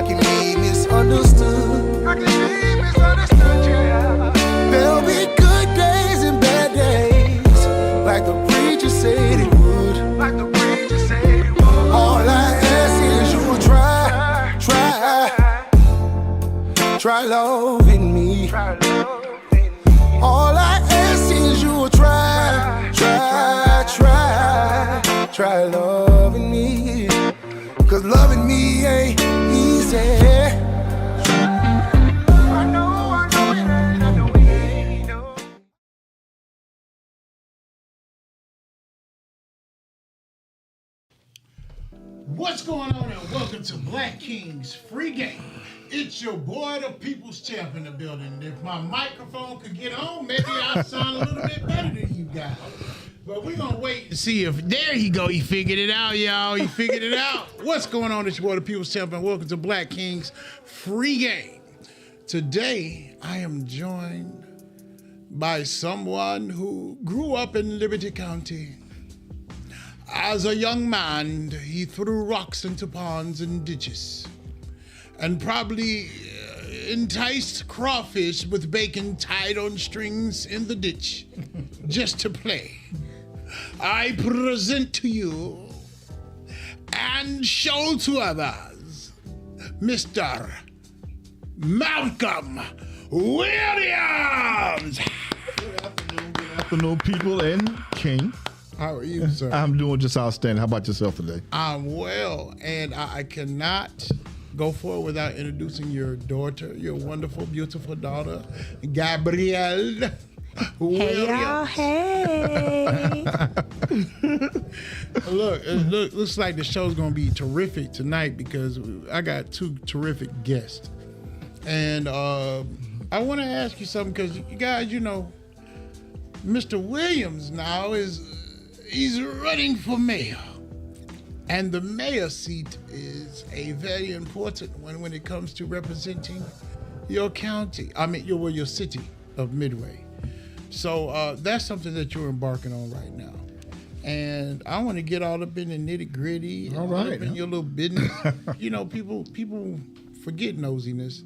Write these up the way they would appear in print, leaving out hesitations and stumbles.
I can be misunderstood. I can be misunderstood, yeah. There'll be good days and bad days, like the preacher said it would. Like the preacher said it would. All I ask is you will try loving me. All I ask is you will try loving me. 'Cause loving me ain't easy. I know it ain't, I know it ain't, no. What's going on and welcome to Black King's Free Game. It's your boy, the People's Champ in the building. If my microphone could get on, maybe I'll sound a little bit better than you guys. But we're going to wait and see if, there he go, he figured it out, y'all. He figured it out. What's going on? It's your boy, the People's Champ, and welcome to Black King's Free Game. Today, I am joined by someone who grew up in Liberty County. As a young man, he threw rocks into ponds and ditches and probably enticed crawfish with bacon tied on strings in the ditch just to play. I present to you and show to others, Mr. Malcolm Williams. Good afternoon, people and King. How are you, sir? I'm doing just outstanding. How about yourself today? I'm well, and I cannot go forward without introducing your daughter, your wonderful, beautiful daughter, Gabrielle Williams. Hey, y'all, hey. Looks like the show's gonna be terrific tonight because I got two terrific guests, and I want to ask you something because you guys, you know, Mr. Williams now he's running for mayor. And the mayor seat is a very important one when it comes to representing your county. Your city of Midway. So that's something that you're embarking on right now. And I want to get all up in the nitty gritty. All right. Up in your little business. You know, people forget nosiness.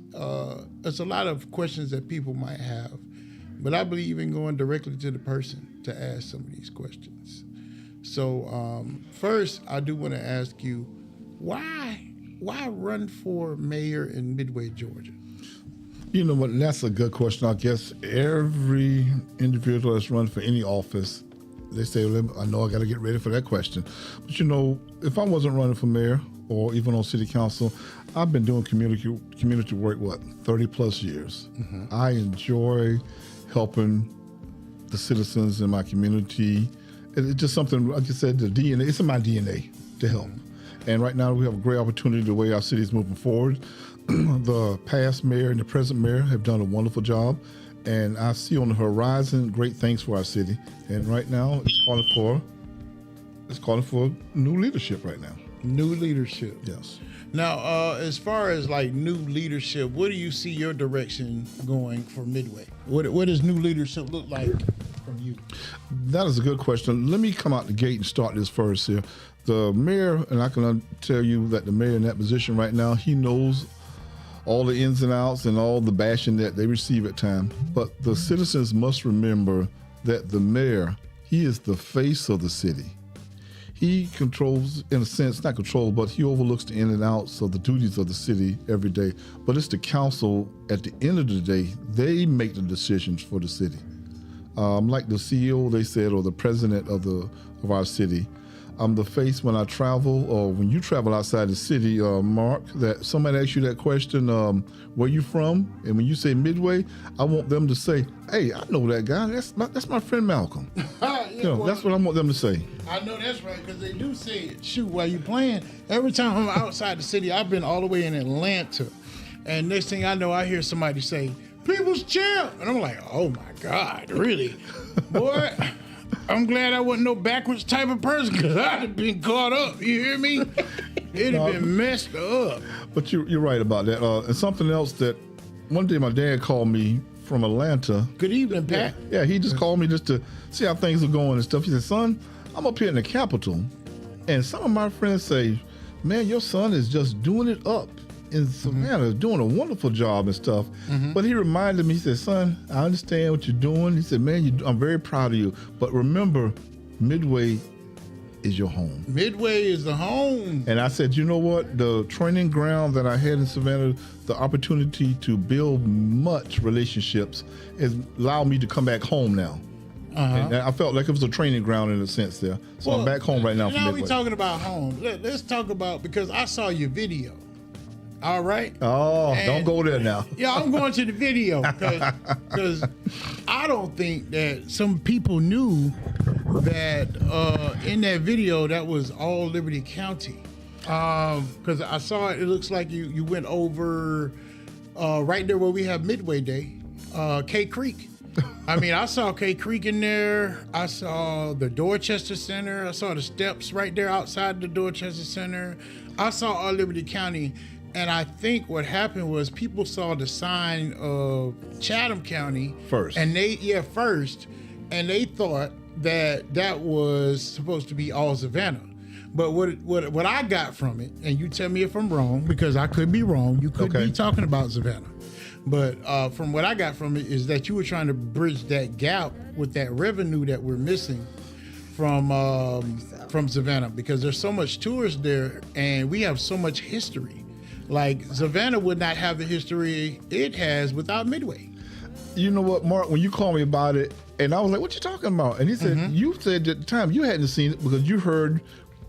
There's a lot of questions that people might have. But I believe in going directly to the person to ask some of these questions. So first, I do want to ask you, why run for mayor in Midway, Georgia? You know what? That's a good question. I guess every individual that's run for any office, they say, well, I know I got to get ready for that question. But you know, if I wasn't running for mayor or even on city council, I've been doing community work, 30 plus years. Mm-hmm. I enjoy helping the citizens in my community. It's just something, like you said, the DNA, it's in my DNA to help. And right now we have a great opportunity the way our city is moving forward. The past mayor and the present mayor have done a wonderful job. And I see on the horizon great things for our city. And right now it's calling for new leadership right now. New leadership. Yes. Now, as far as like new leadership, what do you see your direction going for Midway? What does new leadership look like from you? That is a good question. Let me come out the gate and start this first here. The mayor, and I can tell you that the mayor in that position right now, he knows all the ins and outs and all the bashing that they receive at times. But the citizens must remember that the mayor, he is the face of the city. He controls, in a sense, not control, but he overlooks the in and outs of the duties of the city every day. But it's the council, at the end of the day, they make the decisions for the city. Like the CEO, they said, or the president of our city, I'm the face when I travel, or when you travel outside the city, Mark, that somebody asks you that question, where you from? And when you say Midway, I want them to say, hey, I know that guy. That's my friend Malcolm. That's what I want them to say. I know that's right, because they do say it. Shoot, while you playing, every time I'm outside the city, I've been all the way in Atlanta. And next thing I know, I hear somebody say, People's Champ. And I'm like, oh my God, really? Boy, I'm glad I wasn't no backwards type of person, because I'd have been caught up. You hear me? It'd have been messed up. But you're right about that. And something else that one day my dad called me from Atlanta. Good evening, Pat. Yeah, he just called me just to see how things are going and stuff. He said, son, I'm up here in the Capitol, and some of my friends say, man, your son is just doing it up in Savannah doing a wonderful job and stuff. But he reminded me, he said, son, I understand what you're doing. He said, man, I'm very proud of you. But remember, Midway is your home. Midway is the home. And I said, you know what? The training ground that I had in Savannah, the opportunity to build much relationships has allowed me to come back home now. And I felt like it was a training ground in a sense there. So I'm back home right now. Now we're talking about home. Let's talk about, because I saw your video. All right? Oh, and don't go there now. Yeah, I'm going to the video because I don't think that some people knew that in that video that was all Liberty County. Because I saw it looks like you went over right there where we have Midway Day, K Creek. I mean, I saw K Creek in there. I saw the Dorchester Center. I saw the steps right there outside the Dorchester Center. I saw all Liberty County. And I think what happened was people saw the sign of Chatham County first. And they thought that was supposed to be all Savannah. But what I got from it, and you tell me if I'm wrong, because I could be wrong. You could be talking about Savannah. But from what I got from it is that you were trying to bridge that gap with that revenue that we're missing from Savannah, because there's so much tourists there and we have so much history. Like Savannah would not have the history it has without Midway. You know what, Mark, when you called me about it, and I was like, what you talking about? And he said, you said at the time you hadn't seen it because you heard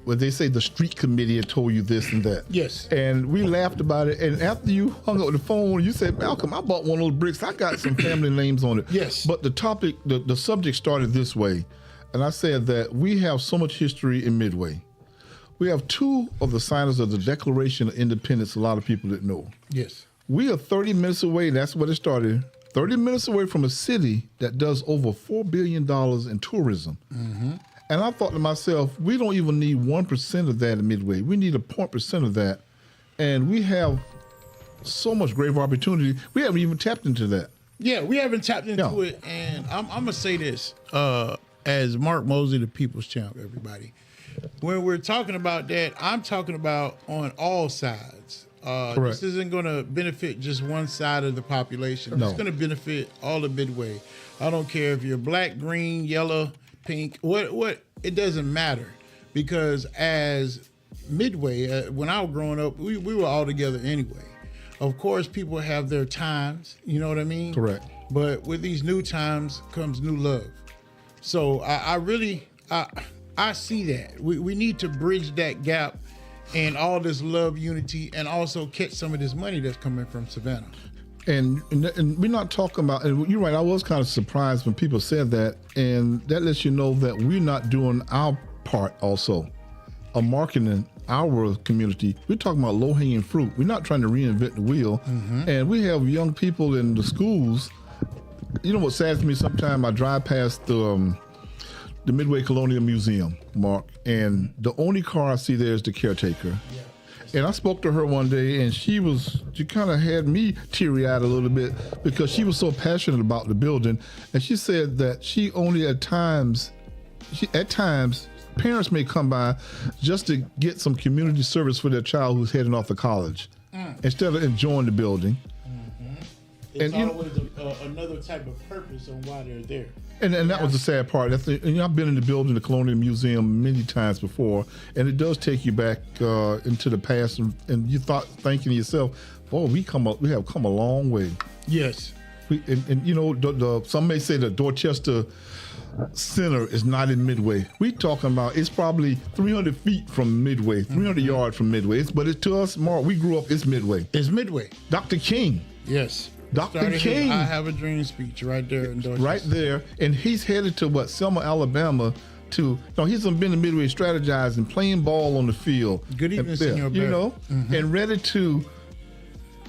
what they say the street committee had told you this and that. Yes. And we laughed about it. And after you hung up the phone, you said, Malcolm, I bought one of those bricks. I got some family names on it. Yes. But the topic, the subject started this way. And I said that we have so much history in Midway. We have two of the signers of the Declaration of Independence a lot of people didn't know. Yes. We are 30 minutes away, that's what it started, 30 minutes away from a city that does over $4 billion in tourism. And I thought to myself, we don't even need 1% of that in Midway. We need a 0.1% of that. And we have so much great opportunity. We haven't even tapped into that. Yeah, we haven't tapped into it. And I'm going to say this, as Mark Mosley, the People's Champ, everybody. When we're talking about that, I'm talking about on all sides. This isn't going to benefit just one side of the population. No. It's going to benefit all of Midway. I don't care if you're black, green, yellow, pink, what it doesn't matter. Because as Midway, when I was growing up, we were all together anyway. Of course, people have their times, you know what I mean? Correct. But with these new times comes new love. So I see that. We need to bridge that gap and all this love, unity, and also catch some of this money that's coming from Savannah. And we're not talking about, and you're right, I was kind of surprised when people said that, and that lets you know that we're not doing our part also of marketing our community. We're talking about low-hanging fruit. We're not trying to reinvent the wheel. And we have young people in the schools. You know what saddens me sometimes? I drive past the Midway Colonial Museum, Mark, and the only car I see there is the caretaker. And I spoke to her one day, and she kind of had me teary-eyed a little bit because she was so passionate about the building. And she said that she only at times, parents may come by just to get some community service for their child who's heading off to college instead of enjoying the building. It's always another type of purpose on why they're there. And that was the sad part. I've been in the building, the Colonial Museum, many times before, and it does take you back into the past, and you thinking to yourself, "Boy, we have come a long way." Yes. Some may say the Dorchester Center is not in Midway. We talking about it's probably 300 feet from Midway, 300 yards from Midway. But it's to us, Mark, we grew up. It's Midway. It's Midway. Dr. King. Yes. Dr. King. I Have a Dream speech right there in Dorchester. Right there. And he's headed to Selma, Alabama he's been to Midway strategizing, playing ball on the field. Good evening, Senor Bear. And ready to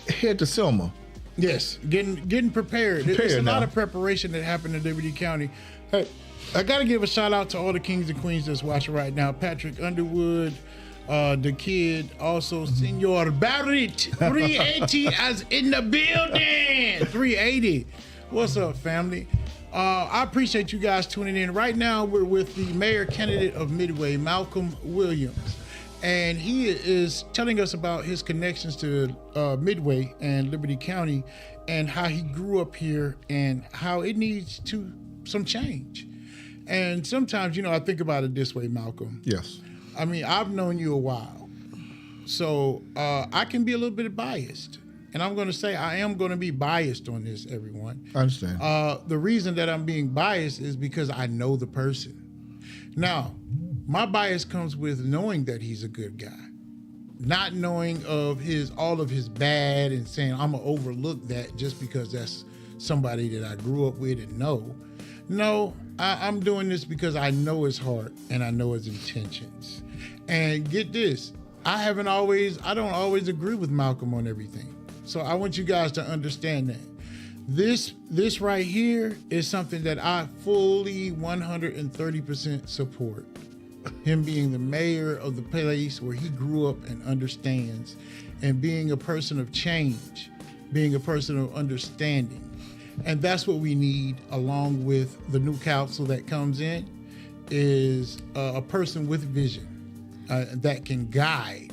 head to Selma. Yes, getting prepared. There's a lot of preparation that happened in Liberty County. Hey, I got to give a shout out to all the kings and queens that's watching right now. Patrick Underwood, the kid, also Senor Barrett, 380 as in the building. 380. What's up, family? I appreciate you guys tuning in. Right now, we're with the mayor candidate of Midway, Malcolm Williams. And he is telling us about his connections to Midway and Liberty County, and how he grew up here and how it needs some change. And sometimes, I think about it this way, Malcolm. Yes. I mean, I've known you a while, so I can be a little bit biased. And I'm going to say I am going to be biased on this, everyone. I understand. The reason that I'm being biased is because I know the person. Now, my bias comes with knowing that he's a good guy, not knowing of all of his bad and saying I'm going to overlook that just because that's somebody that I grew up with and know. No, I'm doing this because I know his heart and I know his intentions. And get this, I don't always agree with Malcolm on everything. So I want you guys to understand that. This right here is something that I fully 130% support. Him being the mayor of the place where he grew up and understands, and being a person of change, being a person of understanding. And that's what we need, along with the new council that comes in, is a person with vision that can guide.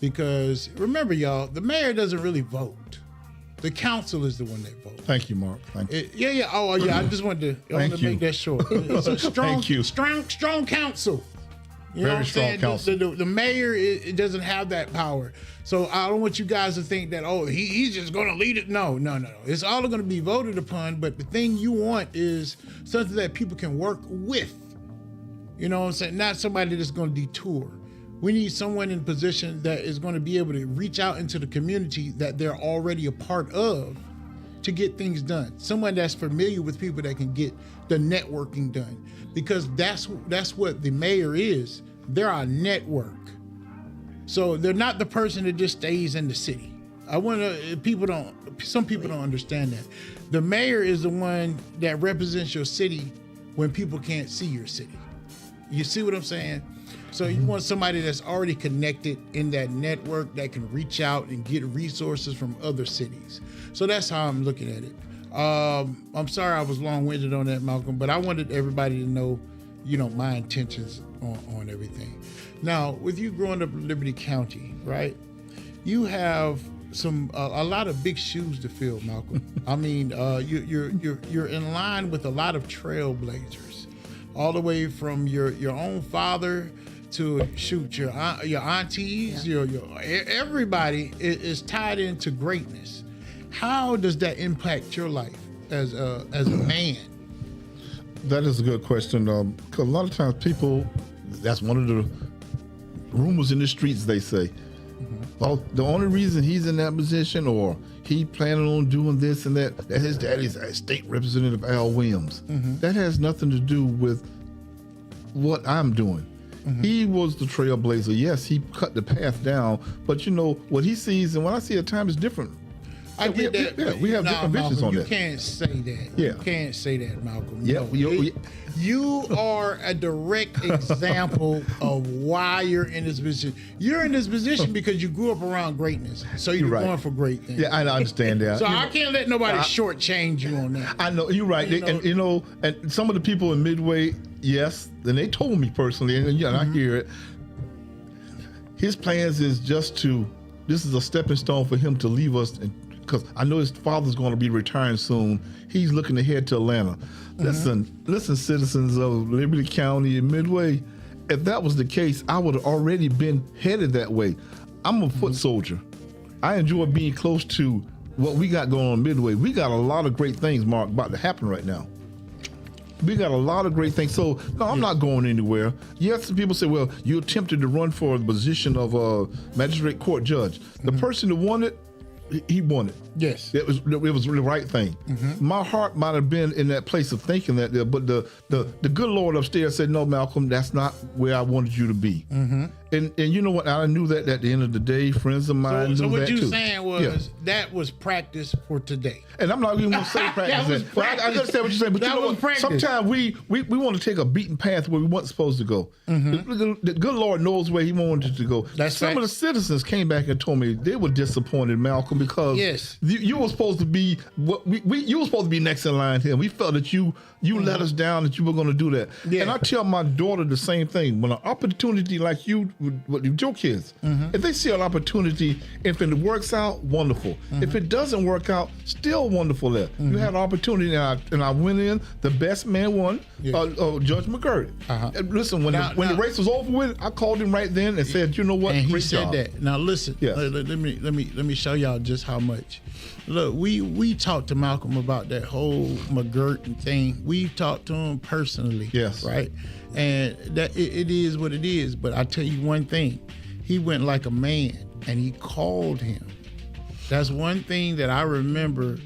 Because remember, y'all, the mayor doesn't really vote. The council is the one that votes. Thank you, Mark. Thank you. Oh, yeah. I just wanted to make that short. It's a strong, Thank you. strong council. You know Very what I'm strong saying? council. The mayor, it doesn't have that power. So I don't want you guys to think that, he's just going to lead it. No. It's all going to be voted upon. But the thing you want is something that people can work with. You know what I'm saying? Not somebody that's going to detour. We need someone in position that is going to be able to reach out into the community that they're already a part of to get things done. Someone that's familiar with people that can get the networking done, because that's what the mayor is. They're our network. So they're not the person that just stays in the city. Some people don't understand that. The mayor is the one that represents your city when people can't see your city. You see what I'm saying? So you want somebody that's already connected in that network that can reach out and get resources from other cities. So that's how I'm looking at it. I'm sorry I was long-winded on that, Malcolm, but I wanted everybody to know, my intentions on everything. Now, with you growing up in Liberty County, right? You have a lot of big shoes to fill, Malcolm. I mean, you're in line with a lot of trailblazers, all the way from your own father to your aunties, your everybody is tied into greatness. How does that impact your life as a man? That is a good question. 'Cause a lot of times people, that's one of the rumors in the streets, they say, well, the only reason he's in that position, or he planning on doing this and that his daddy's state representative Al Williams. That has nothing to do with what I'm doing. He was the trailblazer. Yes, he cut the path down, but what he sees and what I see at times is different. I get that. Yeah, we have different visions Malcolm, on you that. You can't say that. Yeah. You can't say that, Malcolm. Yeah, No. You are a direct example of why you're in this position. You're in this position because you grew up around greatness, so you're right. going for great things. Yeah, I understand that. So I can't let nobody shortchange you on that. I know you're right, and some of the people in Midway, yes, and they told me personally, and I hear it. His plans is this is a stepping stone for him to leave us, because I know his father's going to be retiring soon. He's looking ahead to Atlanta. Listen, citizens of Liberty County and Midway, if that was the case, I would have already been headed that way. I'm a foot soldier. I enjoy being close to what we got going on Midway. We got a lot of great things, Mark, about to happen right now. We got a lot of great things. So, no, I'm not going anywhere. Yes, people say, well, you attempted to run for the position of a magistrate court judge. The person who won it, he won it. Yes. It was the right thing. My heart might have been in that place of thinking that, but the good Lord upstairs said, no, Malcolm, that's not where I wanted you to be. And you know what? I knew that at the end of the day, friends of mine So knew what that you're too. saying was that was practice for today. And I'm not even going to say practice. was Well, I understand what you're saying, but That you know was what? practice. Sometimes we want to take a beaten path where we weren't supposed to go. The good Lord knows where He wanted to go. That's Some of the citizens came back and told me they were disappointed, Malcolm, because you were supposed to be you were supposed to be next in line here. We felt that you let us down, that you were going to do that. Yeah. And I tell my daughter the same thing. When an opportunity like you with your kids. If they see an opportunity, if it works out, wonderful. If it doesn't work out, still wonderful there. You had an opportunity, and I went in, the best man won, Judge McGurdy. And listen, when the race was over with, I called him right then and said, you know what, and he great said job. that. Now listen, let me show y'all just how much. Look, we talked to Malcolm about that whole McGurk thing. We talked to him personally. Yes. Right? And that it is what it is. But I tell you one thing, he went like a man and he called him. That's one thing that I remember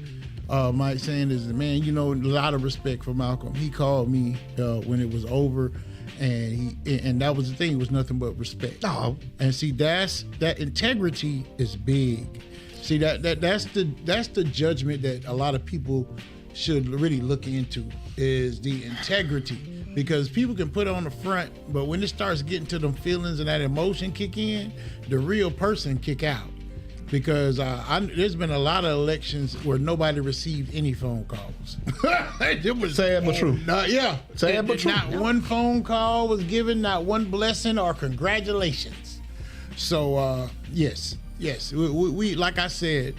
Mike saying is, man, you know, a lot of respect for Malcolm. He called me when it was over, and that was the thing. It was nothing but respect. Oh. And see, that integrity is big. See, that's the judgment that a lot of people should really look into, is the integrity. Because people can put on the front, but when it starts getting to them feelings and that emotion kick in, the real person kick out. Because there's been a lot of elections where nobody received any phone calls. It was sad but true. Sad but true. Not one phone call was given, not one blessing or congratulations. So yes, we like I said,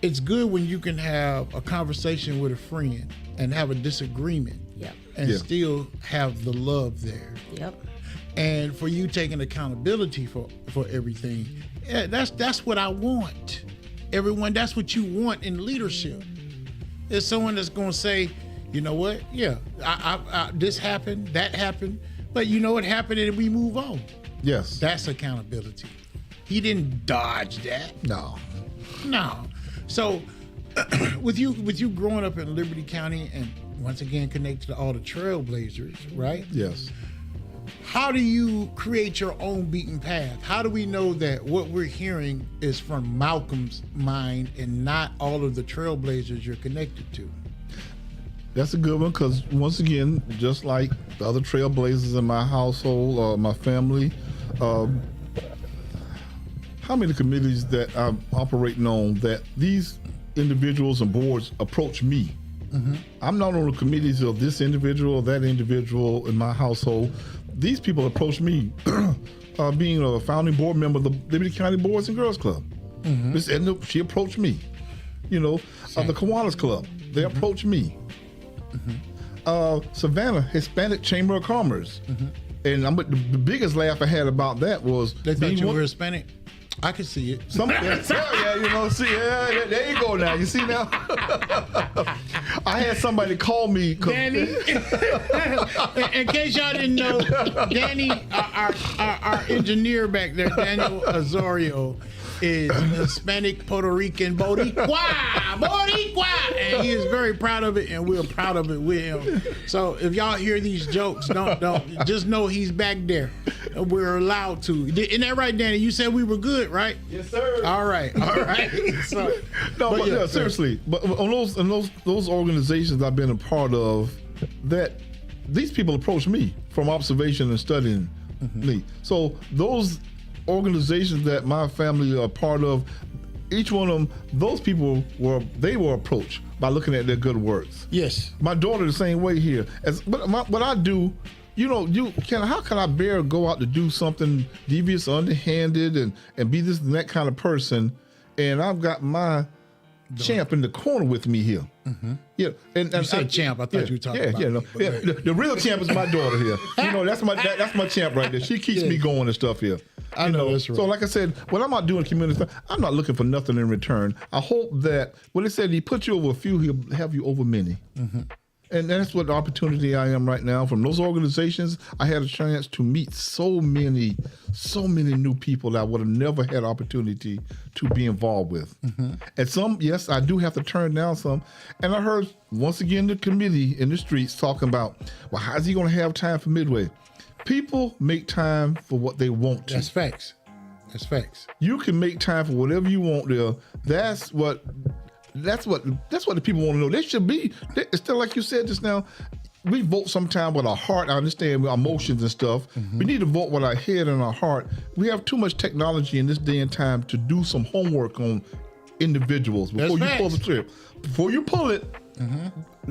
it's good when you can have a conversation with a friend and have a disagreement. Yep. And still have the love there. Yep. And for you taking accountability for everything, that's what I want. Everyone, that's what you want in leadership. There's someone that's going to say, you know what? Yeah, I this happened, that happened, but you know what happened, and we move on. Yes. That's accountability. He didn't dodge that. No. So with you growing up in Liberty County and once again connected to all the trailblazers, right? Yes. How do you create your own beaten path? How do we know that what we're hearing is from Malcolm's mind and not all of the trailblazers you're connected to? That's a good one, because once again, just like the other trailblazers in my household, my family, how many committees that I'm operating on that these individuals and boards approach me? I'm not on the committees of this individual or that individual in my household. These people approach me, being a founding board member of the Liberty County Boys and Girls Club. She approached me. You know, the Kiwanis Club, they approached me. Savannah Hispanic Chamber of Commerce. And the biggest laugh I had about that was They thought you were Hispanic? I can see it. you know, see, there you go now. You see now? I had somebody call me. Danny, in case y'all didn't know, Danny, our engineer back there, Daniel Azorio, is Hispanic Puerto Rican Boricua, and he is very proud of it, and we're proud of it with him. So if y'all hear these jokes, don't just know he's back there. We're allowed to. Isn't that right, Danny? You said we were good, right? Yes, sir. All right. So, seriously. But on those organizations I've been a part of, that these people approach me from observation and studying me. So those organizations that my family are part of, each one of them, those people were approached by looking at their good works. Yes. My daughter the same way here. What I do, you know, how can I bear go out to do something devious, underhanded, and be this and that kind of person, and I've got my champ in the corner with me here. Yeah, and you said champ. I thought you were talking about me. The real champ is my daughter here. You know, that's my champ right there. She keeps me going and stuff here. I know that's right. So like I said, when I'm out doing community stuff, I'm not looking for nothing in return. I hope that when they said he put you over a few, he'll have you over many. And that's what the opportunity I am right now. From those organizations, I had a chance to meet so many new people that I would have never had opportunity to be involved with. And some, yes, I do have to turn down some. And I heard, once again, the committee in the streets talking about, well, how's he going to have time for Midway? People make time for what they want to. That's facts. You can make time for whatever you want there. That's what the people want to know. They should be. It's still like you said just now. We vote sometime with our heart. I understand with our emotions and stuff. We need to vote with our head and our heart. We have too much technology in this day and time to do some homework on individuals before you pull the trip. Before you pull it,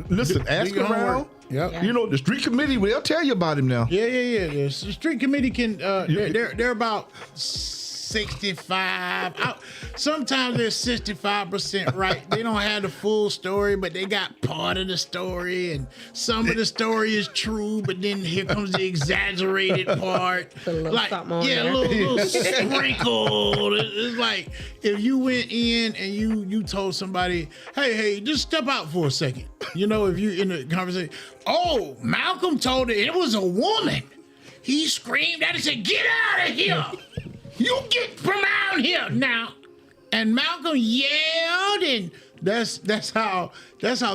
listen, ask around. Yep. Yeah. You know, the street committee, they'll tell you about him now. Yeah. The street committee can. They're about 65. Sometimes they're 65% right. They don't have the full story, but they got part of the story, and some of the story is true. But then here comes the exaggerated part. A little something on a there. little sprinkle. It's like if you went in and you told somebody, hey, just step out for a second. You know, if you in a conversation, oh, Malcolm told it was a woman. He screamed at it and said, "Get out of here! You get from out here now!" And Malcolm yelled, and that's how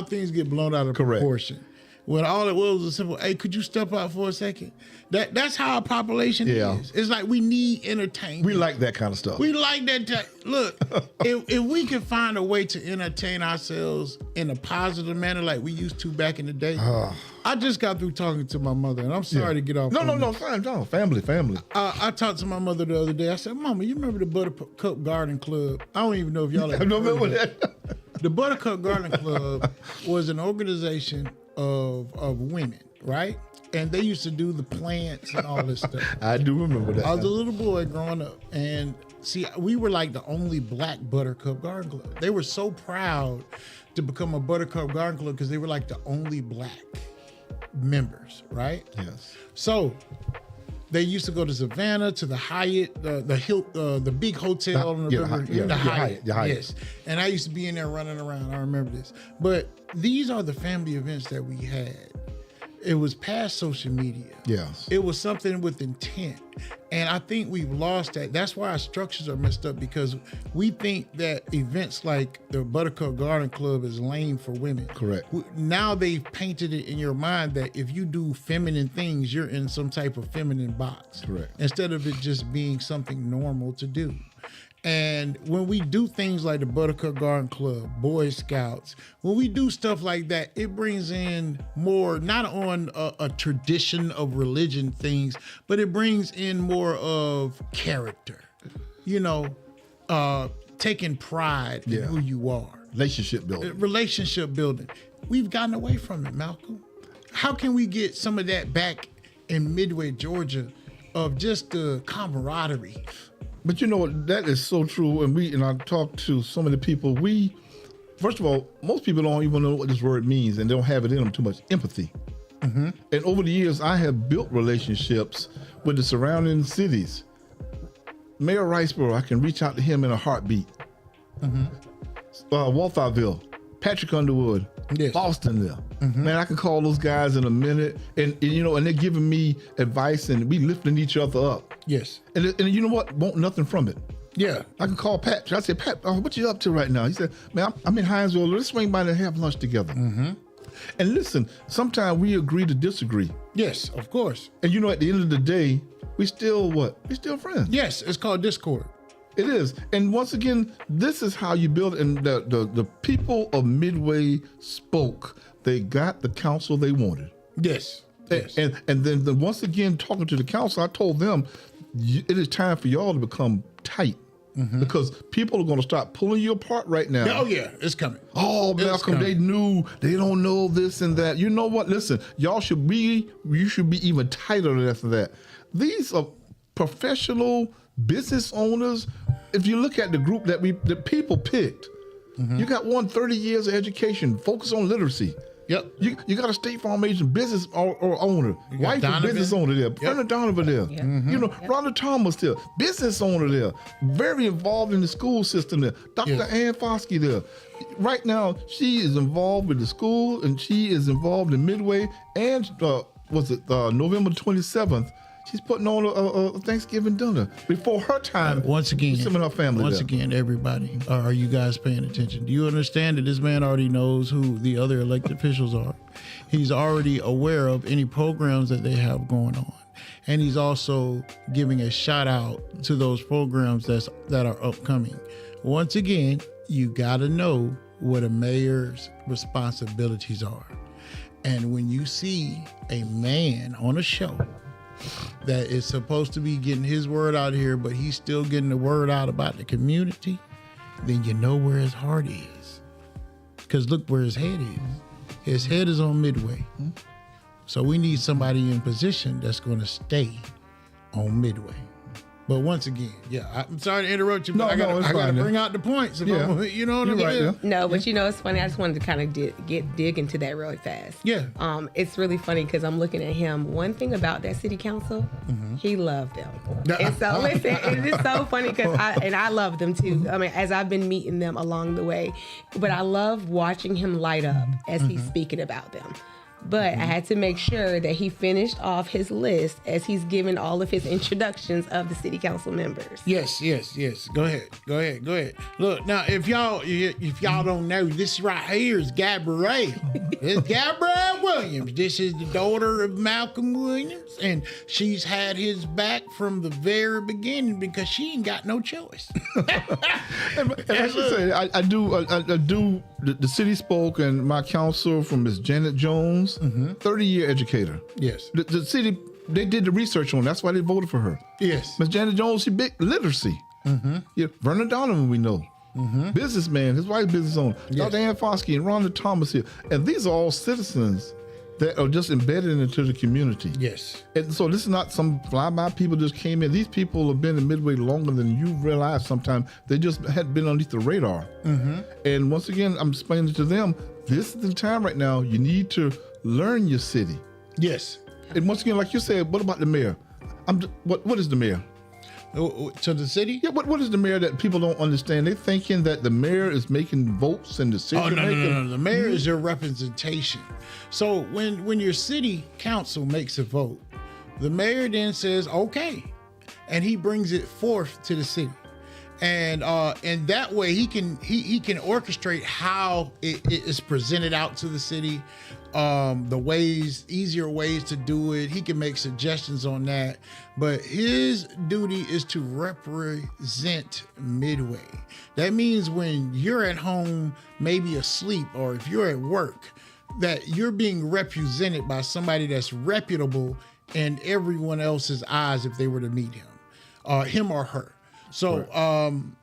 things get blown out of proportion. When all it was a simple, "Hey, could you step out for a second?" That's how our population is. It's like we need entertainment. We like that kind of stuff. We like that. Look, if we can find a way to entertain ourselves in a positive manner like we used to back in the day. I just got through talking to my mother, and I'm sorry to get off. No, fine, no, family. I talked to my mother the other day. I said, "Mama, you remember the Buttercup Garden Club?" I don't even know if y'all ever remember that. The Buttercup Garden Club was an organization of women, right? And they used to do the plants and all this stuff. I do remember that. I was a little boy growing up, and see, we were like the only black Buttercup Garden Club. They were so proud to become a Buttercup Garden Club because they were like the only black members, right? Yes. So they used to go to Savannah, to the Hyatt, the big hotel on the river, the Hyatt. Yes. And I used to be in there running around. I remember this. But these are the family events that we had. It was past social media. Yes. It was something with intent. And I think we've lost that. That's why our structures are messed up, because we think that events like the Buttercup Garden Club is lame for women. Correct. Now they've painted it in your mind that if you do feminine things, you're in some type of feminine box. Correct. Instead of it just being something normal to do. And when we do things like the Buttercup Garden Club, Boy Scouts, when we do stuff like that, it brings in more, not on a tradition of religion things, but it brings in more of character, taking pride in who you are. Relationship building. Relationship building. We've gotten away from it, Malcolm. How can we get some of that back in Midway, Georgia, of just the camaraderie? But you know what, that is so true. And I talked to some of the people. First of all, most people don't even know what this word means, and they don't have it in them too much. Empathy. Mm-hmm. And over the years, I have built relationships with the surrounding cities. Mayor Riceboro, I can reach out to him in a heartbeat. Mm-hmm. Walthamville, Patrick Underwood, Boston there. Mm-hmm. Man, I can call those guys in a minute, and they're giving me advice, and we lifting each other up. Yes. And you know what? Want nothing from it. Yeah. I can call Pat. I said, Pat, what you up to right now? He said, man, I'm in Hinesville. Let's swing by and have lunch together. Mm-hmm. And listen, sometimes we agree to disagree. Yes, of course. And at the end of the day, we still what? We still friends. Yes, it's called discord. It is. And once again, this is how you build it. And the people of Midway spoke. They got the counsel they wanted. Yes. Yes. And then once again, talking to the council, I told them, it is time for y'all to become tight. Mm-hmm. Because people are going to start pulling you apart right now. Oh, yeah, it's coming. Oh, Malcolm, they knew, they don't know this and that. You know what? Listen, you should be even tighter than that. These are professional business owners. If you look at the group that people picked, mm-hmm. You got 30 years of education, focus on literacy. Yep. You got a State Farm agent, business or owner, wife is business owner there, Brenda Donovan there, Yep. Mm-hmm. Rhonda Thomas there, business owner there, very involved in the school system there, Dr. Ann Foskey there. Right now, she is involved with the school, and she is involved in Midway, and November 27th, she's putting on a Thanksgiving dinner before her time. Once again, some of her family. Once again, everybody, are you guys paying attention? Do you understand that this man already knows who the other elected officials are? He's already aware of any programs that they have going on, and he's also giving a shout out to those programs that are upcoming. Once again, you got to know what a mayor's responsibilities are, and when you see a man on a show that is supposed to be getting his word out here, but he's still getting the word out about the community, then you know where his heart is. Because look where his head is. His head is on Midway. So we need somebody in position that's going to stay on Midway. But once again, I'm sorry to interrupt you, but I got to bring out the points. You know what I mean? Right, No, but it's funny. I just wanted to kind of dig into that really fast. Yeah. It's really funny because I'm looking at him. One thing about that city council, he loved them. And so listen, it is so funny because I love them too. I mean, as I've been meeting them along the way, but I love watching him light up as he's speaking about them. But I had to make sure that he finished off his list as he's giving all of his introductions of the city council members. Yes. Go ahead. Look, now if y'all don't know, this right here is Gabrielle. It's Gabrielle Williams. This is the daughter of Malcolm Williams, and she's had his back from the very beginning because she ain't got no choice. And I should say, I do. The city spoke, and my counsel from Miss Janet Jones, 30-year educator. Yes. The city, they did the research on it. That's why they voted for her. Yes. Miss Janet Jones, she big literacy. Yeah, Vernon Donovan, we know. Businessman, his wife's business owner. Yes. Dr. Ann Foskey and Rhonda Thomas here. And these are all citizens that are just embedded into the community. Yes. And so this is not some flyby people just came in. These people have been in Midway longer than you realize sometimes. They just had been underneath the radar. And once again, I'm explaining to them, this is the time right now. You need to learn your city. Yes. And once again, like you said, what about the mayor? What is the mayor? To the city? Yeah, what is the mayor that people don't understand? They're thinking that the mayor is making votes and decision making. No. The mayor is your representation. So when your city council makes a vote, the mayor then says, okay, and he brings it forth to the city. And that way he can orchestrate how it is presented out to the city, the easier ways to do it. He can make suggestions on that, but his duty is to represent Midway. That means when you're at home, maybe asleep, or if you're at work, that you're being represented by somebody that's reputable in everyone else's eyes if they were to meet him or her. So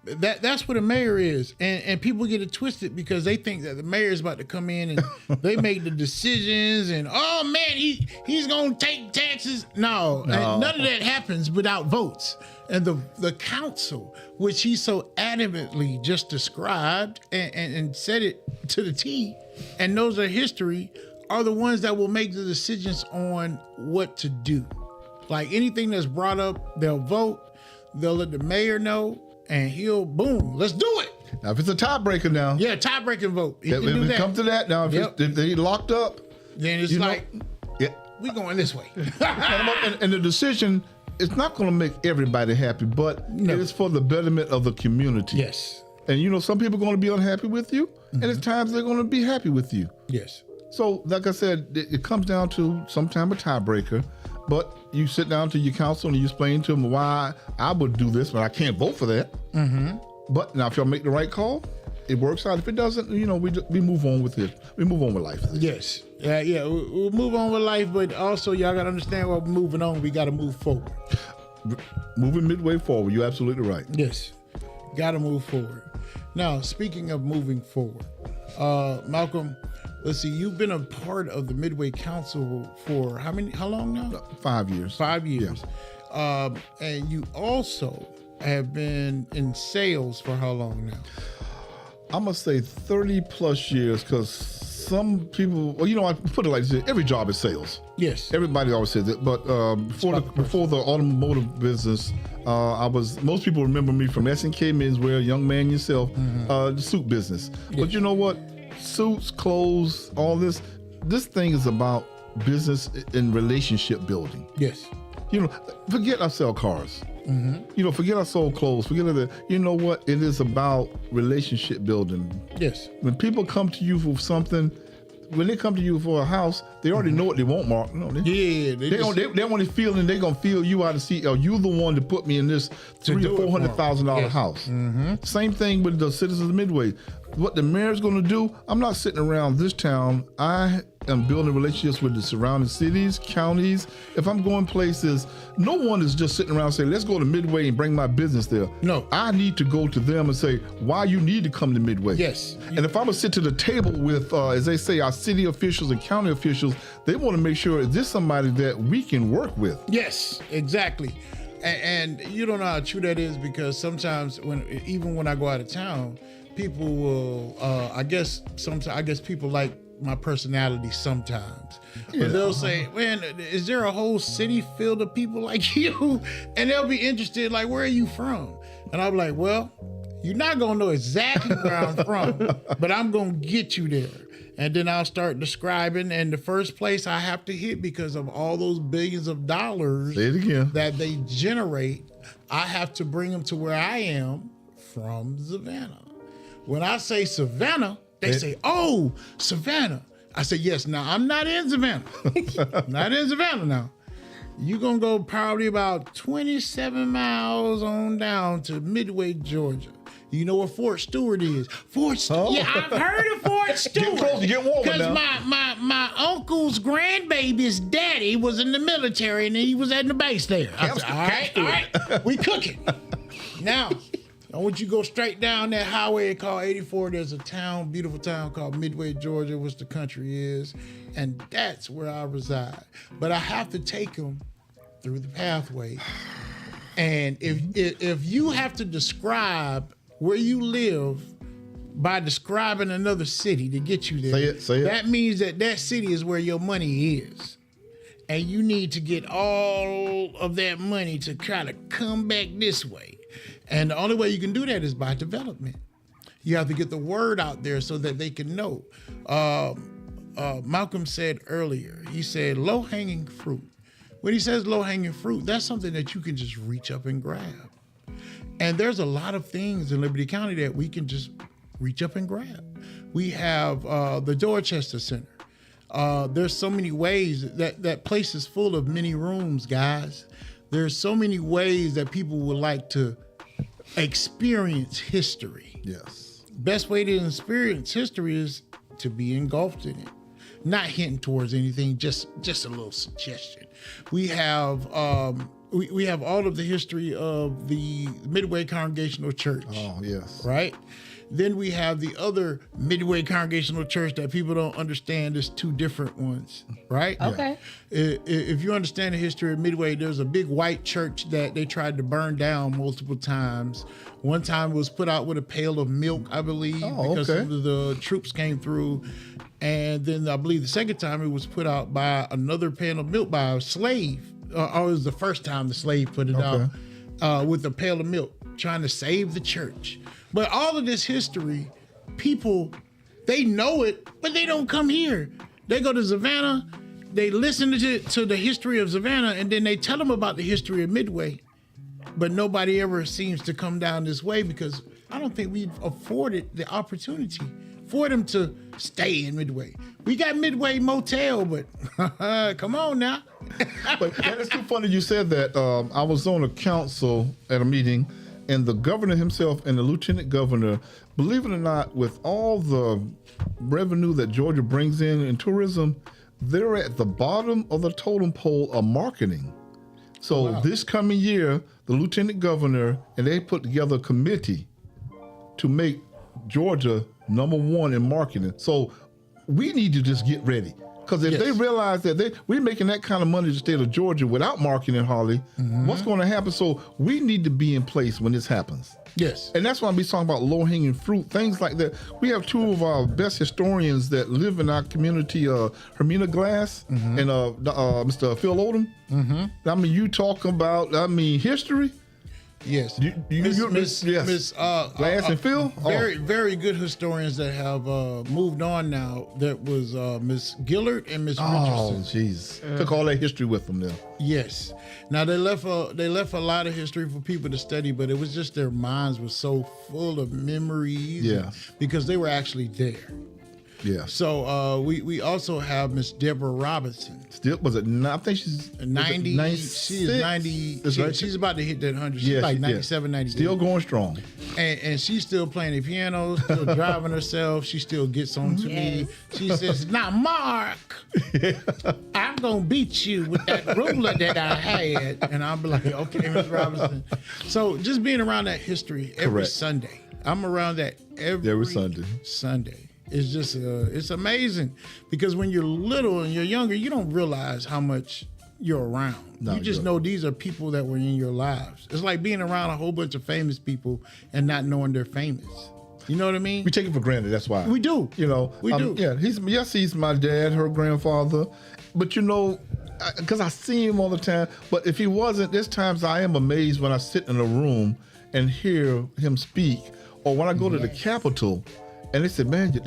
that's what a mayor is, and people get it twisted because they think that the mayor is about to come in and they make the decisions and he's gonna take taxes. No. None of that happens without votes. And the council, which he so adamantly just described and said it to the T, and knows their history, are the ones that will make the decisions on what to do. Like anything that's brought up, they'll vote. They'll let the mayor know, and he'll boom. Let's do it. Now, if it's a tiebreaker now, tie-breaking vote. if it comes to that now, if they locked up, then it's we going this way. and the decision is not going to make everybody happy, but it is for the betterment of the community. Yes. And some people are going to be unhappy with you, and it's times they're going to be happy with you. Yes. So, like I said, it comes down to sometime a tiebreaker, but you sit down to your council and you explain to them why I would do this, but I can't vote for that. But now, if y'all make the right call, it works out. If it doesn't, we move on with it. We move on with life. Yes. We'll move on with life, but also y'all got to understand while we're moving on, we got to move forward. Moving Midway forward. You're absolutely right. Yes. Got to move forward. Now, speaking of moving forward, Malcolm, let's see, you've been a part of the Midway Council for how long now? 5 years. 5 years. Yeah. And you also have been in sales for how long now? I'm going to say 30 plus years, because some people, I put it like this, every job is sales. Yes. Everybody always says it, but before the automotive business, most people remember me from S&K Menswear, young man yourself, the suit business. Yes. But you know what? Suits, clothes, all this thing is about business and relationship building. Yes. Forget I sell cars. Forget I sold clothes. Forget that. You know what? It is about relationship building. Yes. When people come to you for something, when they come to you for a house, they already know what they want, Mark. They want to feel, and they're gonna feel you out to see. Are you the one to put me in this $300,000 or $400,000 house? Same thing with the citizens of Midway. what the mayor's going to do, I'm not sitting around this town. I am building relationships with the surrounding cities, counties. If I'm going places, no one is just sitting around saying, let's go to Midway and bring my business there. No. I need to go to them and say, why you need to come to Midway. Yes. And if I'm going to sit to the table with, as they say, our city officials and county officials, they want to make sure, is this somebody that we can work with? Yes, exactly. And you don't know how true that is, because sometimes even when I go out of town, people will, I guess people like my personality sometimes. Yeah. But they'll say, man, is there a whole city filled of people like you? And they'll be interested, like, where are you from? And I'll be like, well, you're not going to know exactly where I'm from, but I'm going to get you there. And then I'll start describing, and the first place I have to hit, because of all those billions of dollars Say it again. that they generate, I have to bring them to where I am from Savannah. When I say Savannah, they say, oh, Savannah. I say, yes, now I'm not in Savannah. Not in Savannah now. You're going to go probably about 27 miles on down to Midway, Georgia. You know where Fort Stewart is? Fort Stewart. Oh. Yeah, I've heard of Fort Stewart. Get close to get warmer Because now. my uncle's grandbaby's daddy was in the military and he was at the base there. I said, all right, we cooking. Now, I want you to go straight down that highway called 84. There's a town, beautiful town called Midway, Georgia, which the country is. And that's where I reside. But I have to take them through the pathway. And if you have to describe where you live by describing another city to get you there, Say it. that means that city is where your money is. And you need to get all of that money to try to come back this way. And the only way you can do that is by development. You have to get the word out there so that they can know. Malcolm said earlier, he said low-hanging fruit. When he says low-hanging fruit, that's something that you can just reach up and grab. And there's a lot of things in Liberty County that we can just reach up and grab. We have the Dorchester Center. There's so many ways that place is full of many rooms, guys. There's so many ways that people would like to experience history. Yes. Best way to experience history is to be engulfed in it. Not hinting towards anything, just a little suggestion. We have we have all of the history of the Midway Congregational Church. Oh, yes. Right? Then we have the other Midway Congregational Church that people don't understand. There's two different ones, right? Okay. If you understand the history of Midway, there's a big white church that they tried to burn down multiple times. One time it was put out with a pail of milk, I believe, because the troops came through. And then I believe the second time it was put out by another pail of milk by a slave. Or it was the first time the slave put it out with a pail of milk, trying to save the church. But all of this history, people, they know it, but they don't come here. They go to Savannah, they listen to the history of Savannah, and then they tell them about the history of Midway. But nobody ever seems to come down this way because I don't think we've afforded the opportunity for them to stay in Midway. We got Midway Motel, but come on now. But it's too funny you said that. I was on a council at a meeting, and the governor himself and the lieutenant governor, believe it or not, with all the revenue that Georgia brings in tourism, they're at the bottom of the totem pole of marketing. So this coming year, the lieutenant governor and they put together a committee to make Georgia #1 in marketing. So we need to just get ready. Because if they realize that we're making that kind of money in the state of Georgia without marketing, Harley, what's going to happen? So we need to be in place when this happens. Yes. And that's why we talking about low-hanging fruit, things like that. We have two of our best historians that live in our community, Hermina Glass and Mr. Phil Odom. I mean, you talk about, history. Yes. Miss Glass and Phil? Very good historians that have moved on now. That was Miss Gillard and Miss Richardson. Oh, jeez. Took all that history with them there. Yes. Now they left a lot of history for people to study, but it was just their minds were so full of memories. Yeah. Because they were actually there. Yeah. So we also have Miss Deborah Robinson. Still, was it? I think she's 90. 96? She is 90. That's right. She's about to hit that 100. She's like 97, 98. Still going strong. And she's still playing the piano, still driving herself. She still gets on to me. She says, "Now, Mark, I'm gonna beat you with that ruler that I had." And I'll be like, "Okay, Miss Robinson." So just being around that history every Correct. Sunday. I'm around that every Sunday. Sunday. It's just it's amazing because when you're little and you're younger, you don't realize how much you're around. No, you just know these are people that were in your lives. It's like being around a whole bunch of famous people and not knowing they're famous. You know what I mean? We take it for granted. That's why We do. You know, We do. Yeah, he's my dad, her grandfather, but you know, because I see him all the time. But if he wasn't, there's times I am amazed when I sit in a room and hear him speak, or when I go to the Capitol, and they said, "Man,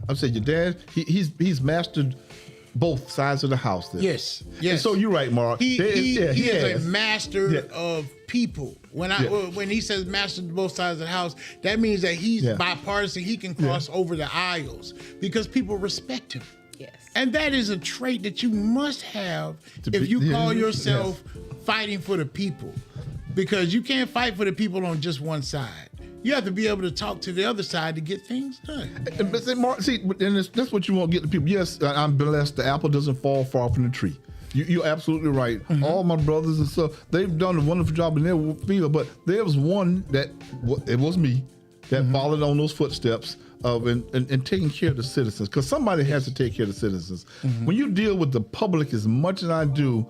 I said your dad, he's mastered both sides of the house there." Yes. And so you're right, Mark. He is has. a master Yeah. of people. When he says master both sides of the house, that means that he's bipartisan. He can cross over the aisles because people respect him. Yes. And that is a trait that you must have To if be- you call yes. yourself fighting for the people, because you can't fight for the people on just one side. You have to be able to talk to the other side to get things done. But see, Mark, and that's what you want to get the people. Yes, I'm blessed. The apple doesn't fall far from the tree. You're absolutely right. Mm-hmm. All my brothers and stuff, they've done a wonderful job in their field. But there was one it was me that Mm-hmm. followed on those footsteps of and taking care of the citizens. Because somebody has to take care of the citizens. Mm-hmm. When you deal with the public as much as I do,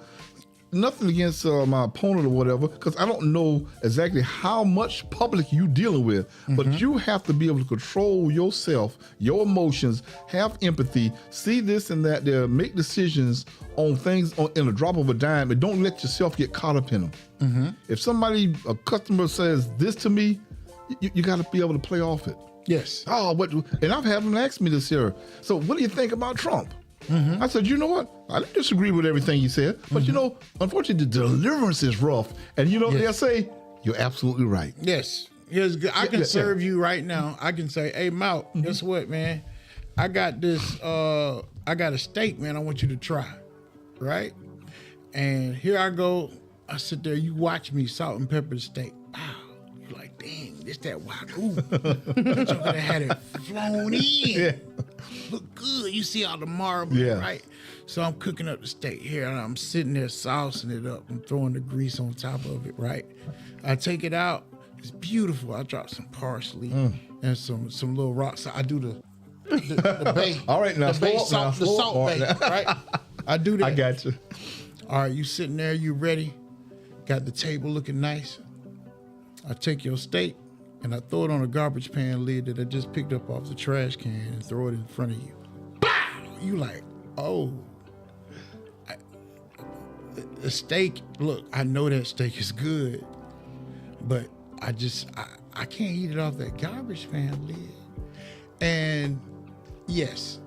nothing against my opponent or whatever, because I don't know exactly how much public you dealing with, but you have to be able to control yourself, your emotions, have empathy, see this and that there, make decisions on things in a drop of a dime, and don't let yourself get caught up in them. If a customer says this to me, you got to be able to play off it. Yes. Oh, and I've had them ask me this here. So what do you think about Trump? I said, you know what? I didn't disagree with everything you said, but you know, unfortunately, the deliverance is rough. And you know, they'll say, you're absolutely right. Yes. I can serve you right now. I can say, "Hey, Mal, guess what, man? I got this, I got a steak, man, I want you to try." Right? And here I go. I sit there, you watch me salt and pepper the steak. Wow. You're like, dang, this that wagyu. You could have had it flown in. Yeah. Look good. You see all the marble, Yeah. right? So I'm cooking up the steak here, and I'm sitting there saucing it up. I'm throwing the grease on top of it, right? I take it out. It's beautiful. I drop some parsley and some little rocks. I do the bay. All right, now the bay slow up salt, now, the slow salt up. bay, right? I do that. I got you. All right, you sitting there, you ready? Got the table looking nice. I take your steak and I throw it on a garbage pan lid that I just picked up off the trash can and throw it in front of you. Bow! You like, oh. The steak, look, I know that steak is good, but I can't eat it off that garbage pan lid. And yes,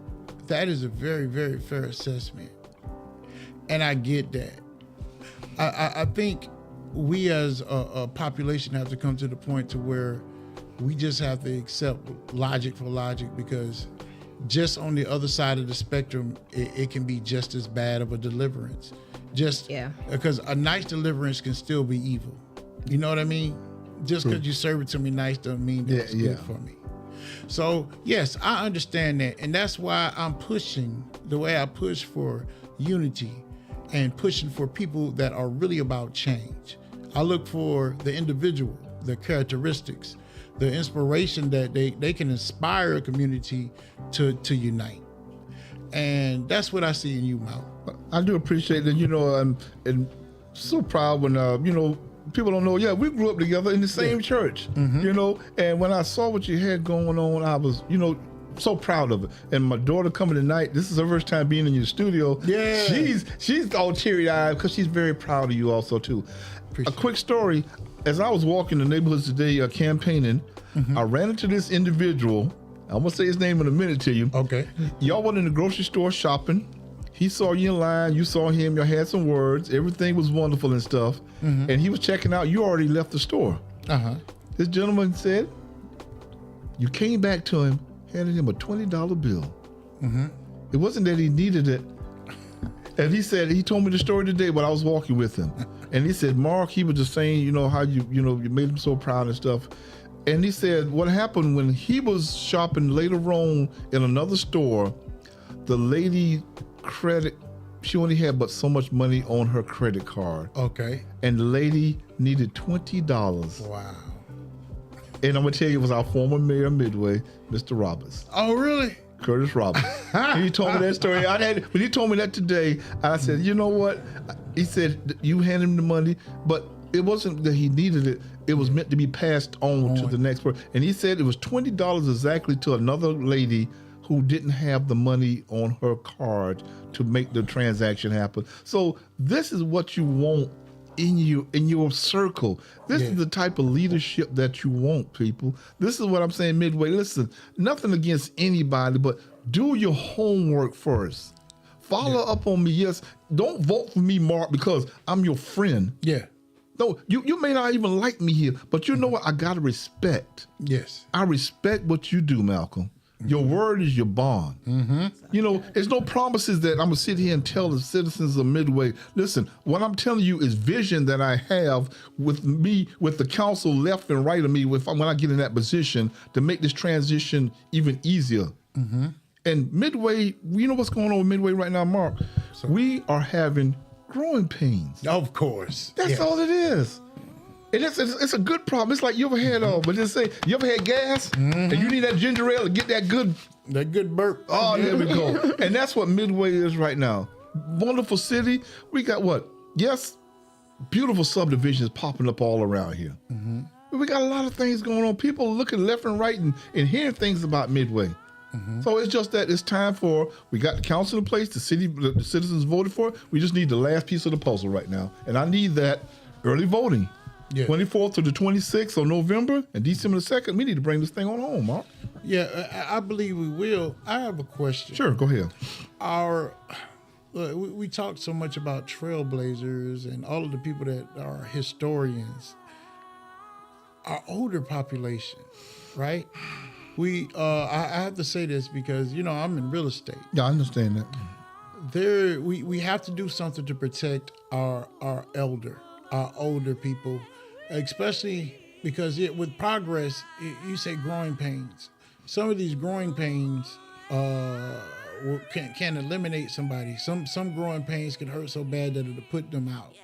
that is a very, very fair assessment. And I get that. I think we as a population have to come to the point to where we just have to accept logic for logic, because just on the other side of the spectrum, it can be just as bad of a deliverance. Because a nice deliverance can still be evil. You know what I mean? Just because you serve it to me nice doesn't mean that it's good for me. So yes, I understand that. And that's why I'm pushing the way I push for unity and pushing for people that are really about change. I look for the individual, the characteristics, the inspiration that they can inspire a community to unite. And that's what I see in you, Mal. I do appreciate that, you know, and so proud when, you know, people don't know, we grew up together in the same church, you know, and when I saw what you had going on, I was, you know, so proud of it. And my daughter coming tonight, this is her first time being in your studio. Yeah. She's all teary-eyed because she's very proud of you also, too. A quick story, as I was walking the neighborhoods today campaigning, I ran into this individual. I'm going to say his name in a minute to you. Okay. Y'all went in the grocery store shopping. He saw you in line. You saw him. Y'all had some words. Everything was wonderful and stuff. And he was checking out. You already left the store. This gentleman said, you came back to him handed him a $20 bill. It wasn't that he needed it. And he told me the story today when I was walking with him. And he said, Mark, he was just saying, how you made him so proud and stuff. And he said what happened when he was shopping later on in another store, the lady she only had but so much money on her credit card. Okay. And the lady needed $20. Wow. And I'm going to tell you, it was our former mayor of Midway, Mr. Roberts. Oh, really? Curtis Roberts. He told me that story. When he told me that today, I said, you know what? He said, you hand him the money, but it wasn't that he needed it. It was meant to be passed on to the next person. And he said it was $20 exactly to another lady who didn't have the money on her card to make the transaction happen. So this is what you want in your circle. This is the type of leadership that you want, people. This is what I'm saying, Midway. Listen, nothing against anybody, but do your homework first. Follow up on me. Yes, don't vote for me, Mark, because I'm your friend. Yeah. No, you may not even like me here, but you know what? I gotta respect. Yes. I respect what you do, Malcolm. Your word is your bond. There's no promises that I'm going to sit here and tell the citizens of Midway, listen, what I'm telling you is vision that I have with the council left and right of me when I get in that position to make this transition even easier. And Midway, you know what's going on with Midway right now, Mark? We are having growing pains. Of course. That's all it is. And it's a good problem. It's like you ever had you ever had gas and you need that ginger ale to get that good burp. Oh, there we go. And that's what Midway is right now. Wonderful city. We got what? Yes, beautiful subdivisions popping up all around here. We got a lot of things going on. People looking left and right and hearing things about Midway. So it's just that it's time we got the council in place, the citizens voted for it. We just need the last piece of the puzzle right now. And I need that early voting. Yeah. 24th to the 26th of November and December the 2nd, we need to bring this thing on home, Mark. Yeah, I believe we will. I have a question. Sure, go ahead. We talk so much about trailblazers and all of the people that are historians. Our older population, right? I have to say this because, I'm in real estate. Yeah, I understand that. We have to do something to protect our older people, especially because with progress, you say growing pains. Some of these growing pains can eliminate somebody. Some growing pains can hurt so bad that it'll put them out.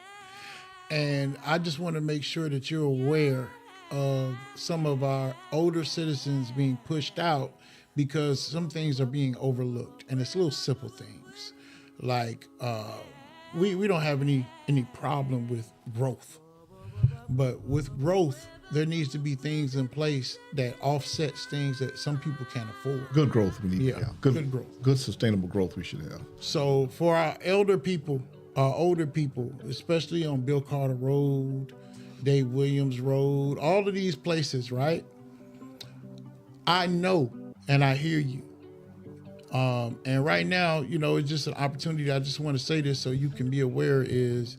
And I just want to make sure that you're aware of some of our older citizens being pushed out because some things are being overlooked. And it's little simple things like we don't have any problem with growth. But with growth, there needs to be things in place that offsets things that some people can't afford. Good growth we need. Yeah, good growth. Good sustainable growth we should have. So for our older people, especially on Bill Carter Road, Dave Williams Road, all of these places, right? I know and I hear you. And right now, it's just an opportunity. I just want to say this so you can be aware is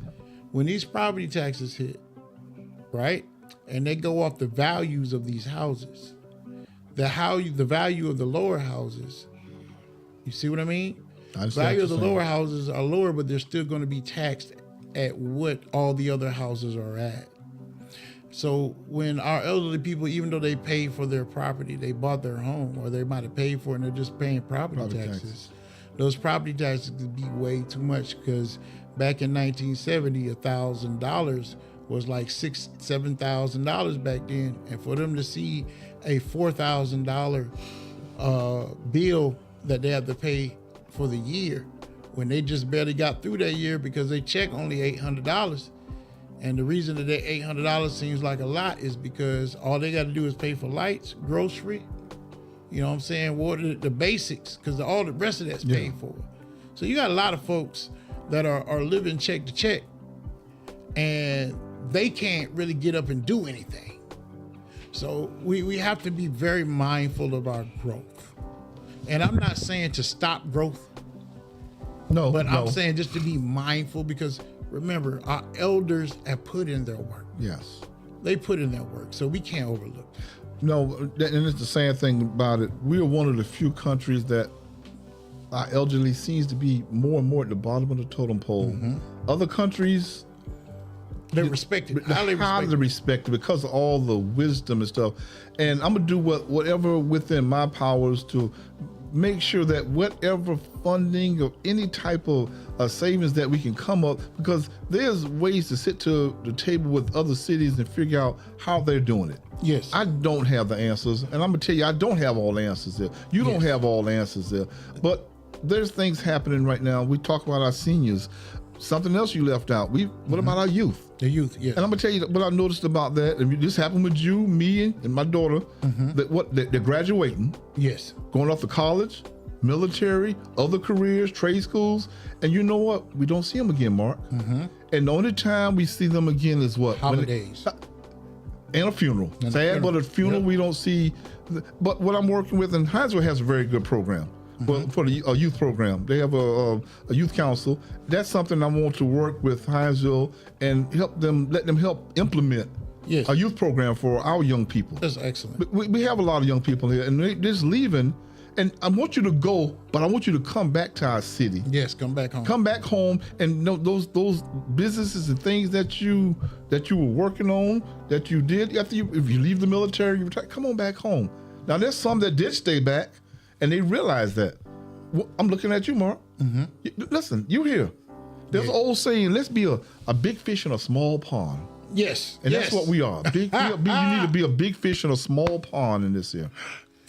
when these property taxes hit, right? And they go off the values of these houses, the value of the lower houses. You see what I mean? The value of the lower houses are lower, but they're still going to be taxed at what all the other houses are at. So when our elderly people, even though they paid for their property, they bought their home, or they might have paid for it and they're just paying property taxes. Those property taxes could be way too much because back in 1970, $1,000 was like $7,000 back then. And for them to see a $4,000 bill that they have to pay for the year when they just barely got through that year because they check only $800. And the reason that $800 seems like a lot is because all they got to do is pay for lights, grocery, water, the basics, because all the rest of that's paid for. So you got a lot of folks that are living check to check, and they can't really get up and do anything. So we have to be very mindful of our growth. And I'm not saying to stop growth. No. I'm saying just to be mindful because remember, our elders have put in their work. Yes. They put in their work, so we can't overlook. No, and it's the same thing about it. We are one of the few countries that our elderly seems to be more and more at the bottom of the totem pole. Other countries, They're respected, highly respected because of all the wisdom and stuff. And I'm gonna do whatever within my powers to make sure that whatever funding or any type of savings that we can come up, because there's ways to sit to the table with other cities and figure out how they're doing it. Yes. I don't have the answers, and I'm gonna tell you, I don't have all the answers there. You don't have all the answers there, but there's things happening right now. We talk about our seniors. Something else you left out. What about our youth? The youth, yes. And I'm gonna tell you what I noticed about that. And this happened with you, me, and my daughter. They're graduating, Yes. going off to college, military, other careers, trade schools, and you know what? We don't see them again, Mark. And the only time we see them again is what? Holidays. And a funeral. Sad, but a funeral we don't see. But what I'm working with, and Hinesville has a very good program. For the youth program, they have a youth council. That's something I want to work with Hinesville and let them help implement a youth program for our young people. That's excellent. We have a lot of young people here, and they're just leaving. And I want you to go, but I want you to come back to our city. Yes, come back home. Come back home, and those businesses and things that you were working on, that you did if you leave the military, you retire, come on back home. Now there's some that did stay back. And they realize that. I'm looking at you, Mark. Listen, you here. There's an old saying, let's be a big fish in a small pond. Yes. And that's what we are. You need to be a big fish in a small pond in this here.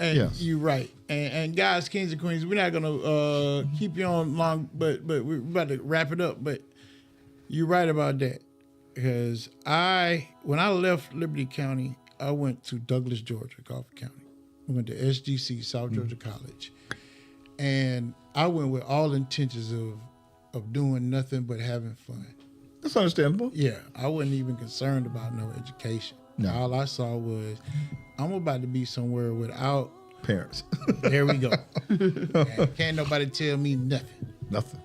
And you're right. And guys, kings and queens, we're not going to keep you on long, but we're about to wrap it up. But you're right about that. Because when I left Liberty County, I went to Douglas, Georgia, Coffee County. I went to SGC, South Georgia College. And I went with all intentions of doing nothing but having fun. That's understandable. Yeah, I wasn't even concerned about no education. No. All I saw was, I'm about to be somewhere without parents. There we go. And can't nobody tell me nothing. Nothing.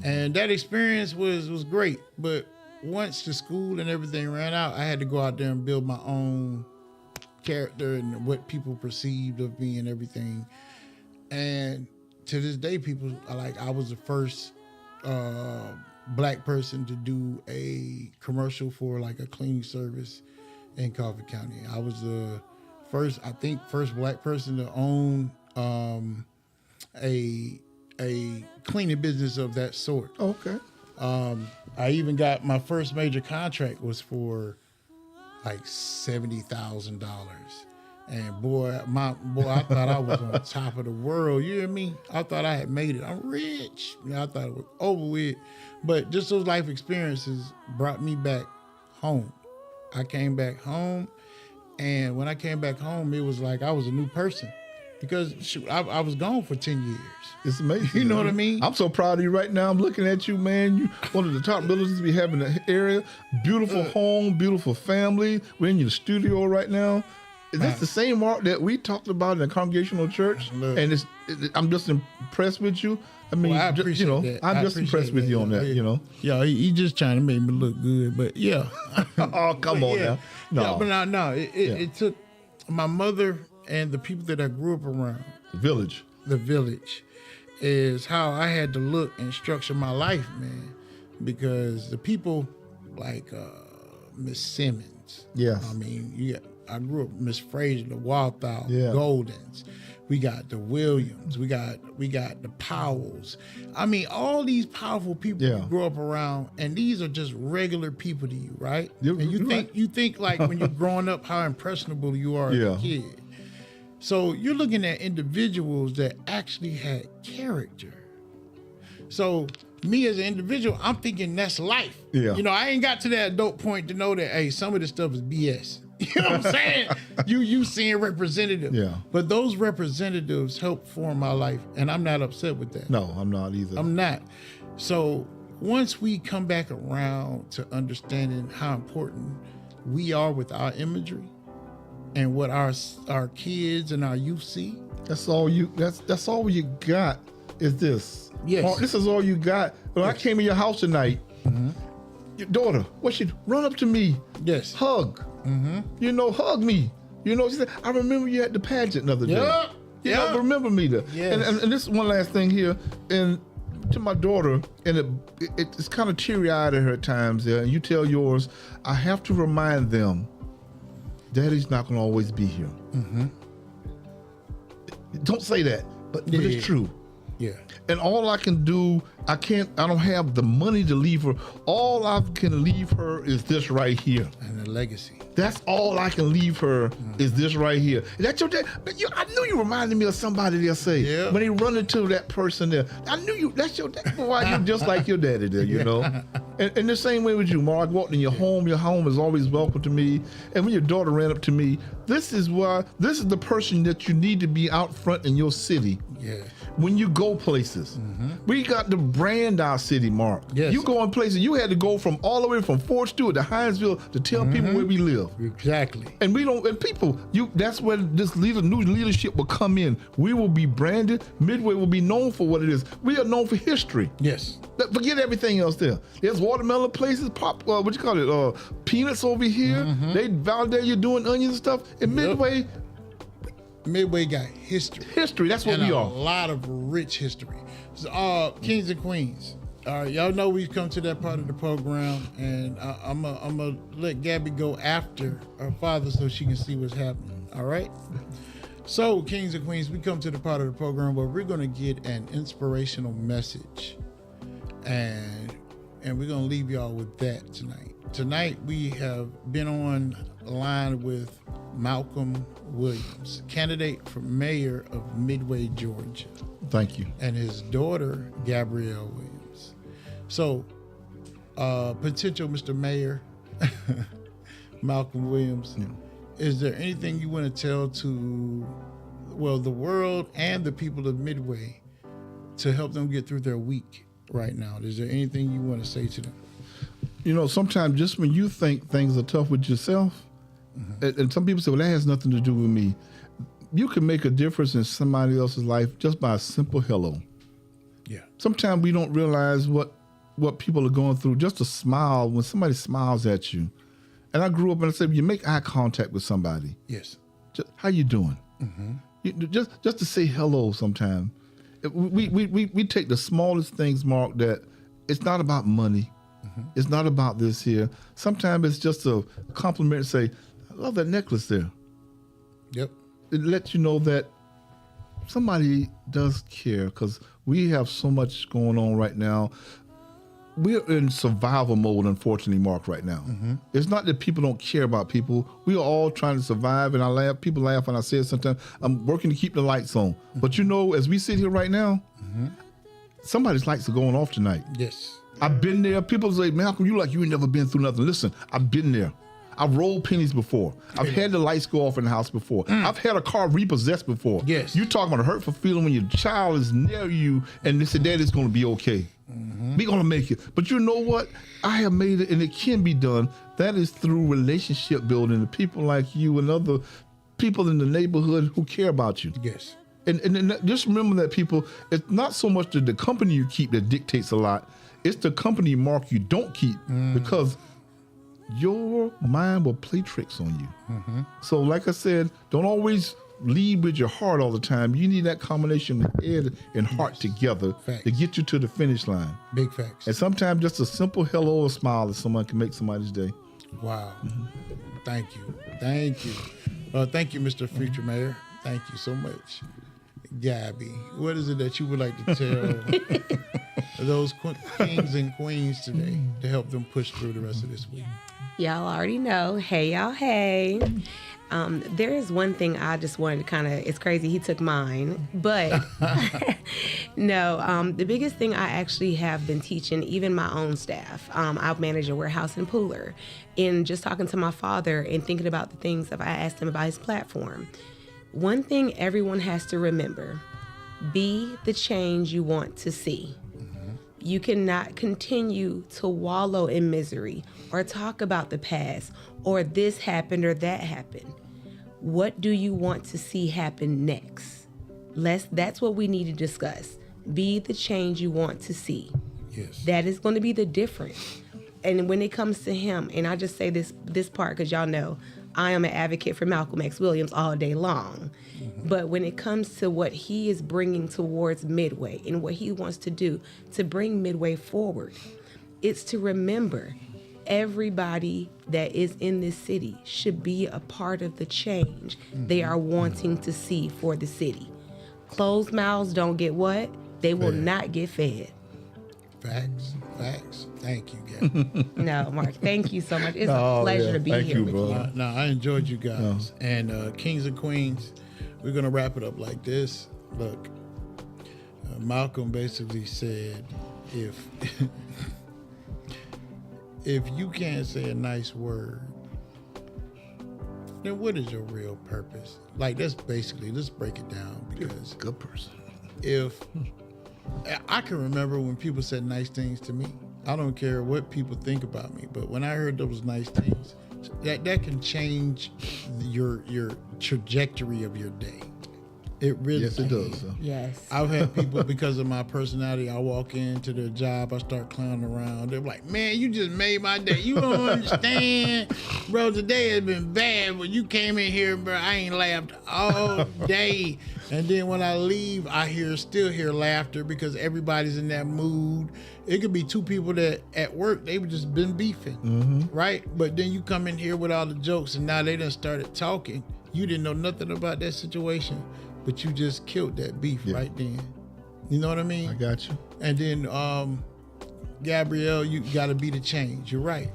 And that experience was great. But once the school and everything ran out, I had to go out there and build my own character and what people perceived of me and everything. And to this day, people are like, I was the first black person to do a commercial for like a cleaning service in Coffee County. I was the first black person to own a cleaning business of that sort. Okay. I even got my first major contract was for like $70,000. And boy, I thought I was on top of the world. You hear me? I thought I had made it. I'm rich. I thought it was over with. But just those life experiences brought me back home. I came back home, and when I came back home, it was like I was a new person. Because shoot, I was gone for 10 years. It's amazing. You know what I mean? I'm so proud of you right now. I'm looking at you, man. You one of the top builders we have in the area. Beautiful home, beautiful family. We're in your studio right now. Is this the same art that we talked about in the Congregational Church? And I'm just impressed with you. I mean, I appreciate that. I'm just impressed with you on that, you know. Yeah, he just trying to make me look good, but yeah. Oh, come on now. No. Yeah, but it took my mother and the people that I grew up around. The village is how I had to look and structure my life, man. Because the people like Miss Simmons. Yes. I mean, I grew up Miss Frazier, the Walthall, Yeah. Goldens. We got the Williams. We got the Powells. I mean, all these powerful people you grow up around, and these are just regular people to you, right? And you think like when you're growing up how impressionable you are as a kid. So you're looking at individuals that actually had character. So me as an individual, I'm thinking that's life. Yeah. You know, I ain't got to that adult point to know that, hey, some of this stuff is BS. You know what I'm saying? you seeing representative. Yeah. But those representatives help form my life, and I'm not upset with that. No, I'm not either. I'm not. So once we come back around to understanding how important we are with our imagery and what our kids and our youth see. That's all you got is this. Yes. Mark, this is all you got. When I came in your house tonight, your daughter, run up to me. Yes. Hug. Hug me. You know, she said, I remember you at the pageant the other day. Yep. You know, remember me there. Yes. And this is one last thing here. And to my daughter, and it's kind of teary-eyed at her at times there, and you tell yours, I have to remind them, Daddy's not going to always be here. Mm-hmm. Don't say that, but it's true. Yeah. And all I can do, I don't have the money to leave her. All I can leave her is this right here. And the legacy. That's all I can leave her is this right here. Is that your dad? But I knew you reminded me of somebody they'll say. When they run into that person there, I knew you, that's your dad. Why you're just like your daddy there, you know? And the same way with you, Mark. Walked in your home is always welcome to me. And when your daughter ran up to me, this is the person that you need to be out front in your city. Yeah. When you go places, we got to brand our city, Mark. Yes. You go in places, you had to go from all the way from Fort Stewart to Hinesville to tell people where we live. Exactly. And we don't, and people, that's where this new leadership will come in. We will be branded. Midway will be known for what it is. We are known for history. Yes. Forget everything else there. There's watermelon places, peanuts over here. They validate you doing onions and stuff. And Midway got history. History, that's what we are. A lot of rich history. So, Kings and Queens. Y'all know we've come to that part of the program, and I'm gonna let Gabby go after her father so she can see what's happening. All right. So, Kings and Queens, we come to the part of the program where we're gonna get an inspirational message, and we're gonna leave y'all with that tonight. Tonight we have been on line with Malcolm Williams, candidate for mayor of Midway, Georgia. Thank you. And his daughter, Gabrielle Williams. So, potential Mr. Mayor, Malcolm Williams, is there anything you want to tell to, the world and the people of Midway to help them get through their week right now? Is there anything you want to say to them? You know, sometimes just when you think things are tough with yourself, and some people say, well, that has nothing to do with me. You can make a difference in somebody else's life just by a simple hello. Yeah. Sometimes we don't realize what people are going through. Just a smile, when somebody smiles at you. And I grew up and I said, you make eye contact with somebody. Yes. Just, how you doing? Just to say hello sometime. We take the smallest things, Mark, that it's not about money. It's not about this here. Sometimes it's just a compliment to say, I love that necklace there. Yep. It lets you know that somebody does care, because we have so much going on right now. We're in survival mode, unfortunately, Mark, right now. It's not that people don't care about people. We are all trying to survive, and people laugh when I say it sometimes. I'm working to keep the lights on. But you know, as we sit here right now, somebody's lights are going off tonight. Yes. I've been there. People say, Malcolm, you ain't never been through nothing. Listen, I've been there. I've rolled pennies before. I've had the lights go off in the house before. I've had a car repossessed before. Yes. You talking about a hurtful feeling when your child is near you and they say, Daddy's going to be okay. We're going to make it. But you know what? I have made it, and it can be done. That is through relationship building. The people like you and other people in the neighborhood who care about you. Yes. And just remember that, people, it's not so much the company you keep that dictates a lot. It's the company, Mark, you don't keep, because your mind will play tricks on you. So like I said, don't always lead with your heart all the time. You need that combination of head and heart together to get you to the finish line. Big facts. And sometimes just a simple hello or smile that someone can make somebody's day. Wow. Thank you. Thank you. Thank you, Mr. Future Mayor. Thank you so much. Gabby, what is it that you would like to tell those kings and queens today to help them push through the rest of this week? Y'all already know. Hey, y'all, hey. There is one thing I just wanted to it's crazy, he took mine, but no, the biggest thing I actually have been teaching, even my own staff, I manage a warehouse in Pooler, and just talking to my father and thinking about the things that I asked him about his platform. One thing everyone has to remember, be the change you want to see. You cannot continue to wallow in misery or talk about the past or this happened or that happened. What do you want to see happen next? That's what we need to discuss. Be the change you want to see. Yes. That is going to be the difference. And when it comes to him, and I just say this part because y'all know, I am an advocate for Malcolm X Williams all day long. But when it comes to what he is bringing towards Midway and what he wants to do to bring Midway forward, it's to remember everybody that is in this city should be a part of the change they are wanting to see for the city. Closed mouths don't get what? They will not get fed. Facts. Thank you, Gabby. No, Mark, thank you so much. It's a pleasure to be Thank here you, with brother. you. No, I enjoyed you guys. And Kings and Queens, we're going to wrap it up like this. Look, Malcolm basically said, if you can't say a nice word, then what is your real purpose? Like, that's basically, let's break it down, because Good person. if I can remember when people said nice things to me. I don't care what people think about me, but when I heard those nice things, that can change your trajectory of your day. It really Yes, it can. does. Yes. I've had people, because of my personality, I walk into their job, I start clowning around. They're like, man, you just made my day. You don't understand. Bro, today has been bad. When you came in here, bro, I ain't laughed all day. And then when I leave, I still hear laughter because everybody's in that mood. It could be two people that at work, they've just been beefing, right? But then you come in here with all the jokes and now they done started talking. You didn't know nothing about that situation, but you just killed that beef right then. You know what I mean? I got you. And then, Gabrielle, you got to be the change. You're right.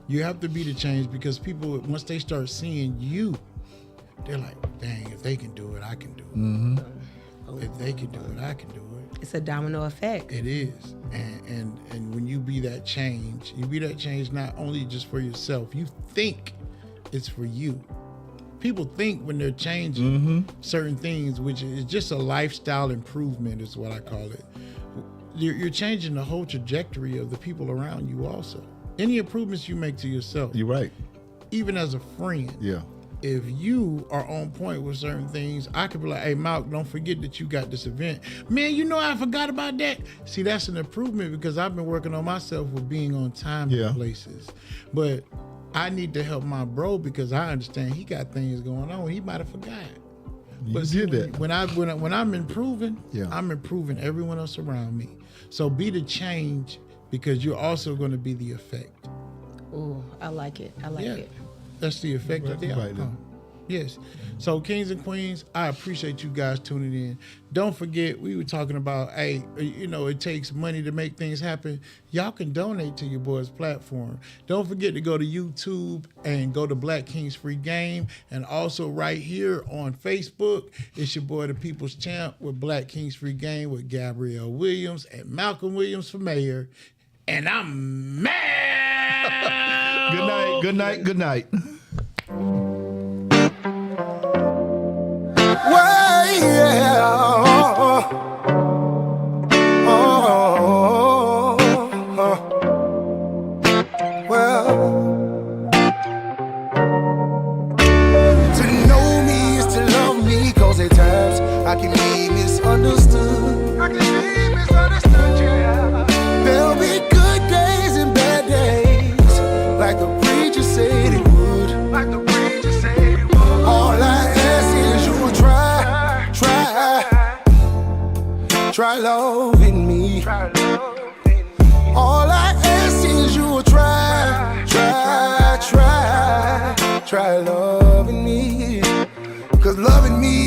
You have to be the change, because people, once they start seeing you, they're like, dang, if they can do it, I can do it. If they can do it, I can do it. It's a domino effect. It is. And when you be that change, not only just for yourself, you think it's for you. People think when they're changing certain things, which is just a lifestyle improvement is what I call it. You're changing the whole trajectory of the people around you also. Any improvements you make to yourself, You're right. even as a friend, Yeah. if you are on point with certain things, I could be like, hey, Malk, don't forget that you got this event. Man, you know I forgot about that. See, that's an improvement, because I've been working on myself with being on time in places. But I need to help my bro, because I understand he got things going on. He might have forgot. You But see, did that. when I'm improving, Yeah. I'm improving everyone else around me. So be the change, because you're also going to be the effect. Ooh, I like it. I like it. That's the effect of the Right outcome. there. Yes. So Kings and Queens, I appreciate you guys tuning in. Don't forget, we were talking about, hey, it takes money to make things happen. Y'all can donate to your boy's platform. Don't forget to go to YouTube and go to Black Kings Free Game. And also right here on Facebook, it's your boy, the People's Champ, with Black Kings Free Game with Gabrielle Williams and Malcolm Williams for mayor. And I'm mad. Good night. Good night. Good night. Well, yeah. Well, to know me is to love me, 'cause at times I can be misunderstood. Yeah. There'll be good days and bad days, like the preacher said it would. All I ask is you will try loving me. All I ask is you will try loving me. 'Cause loving me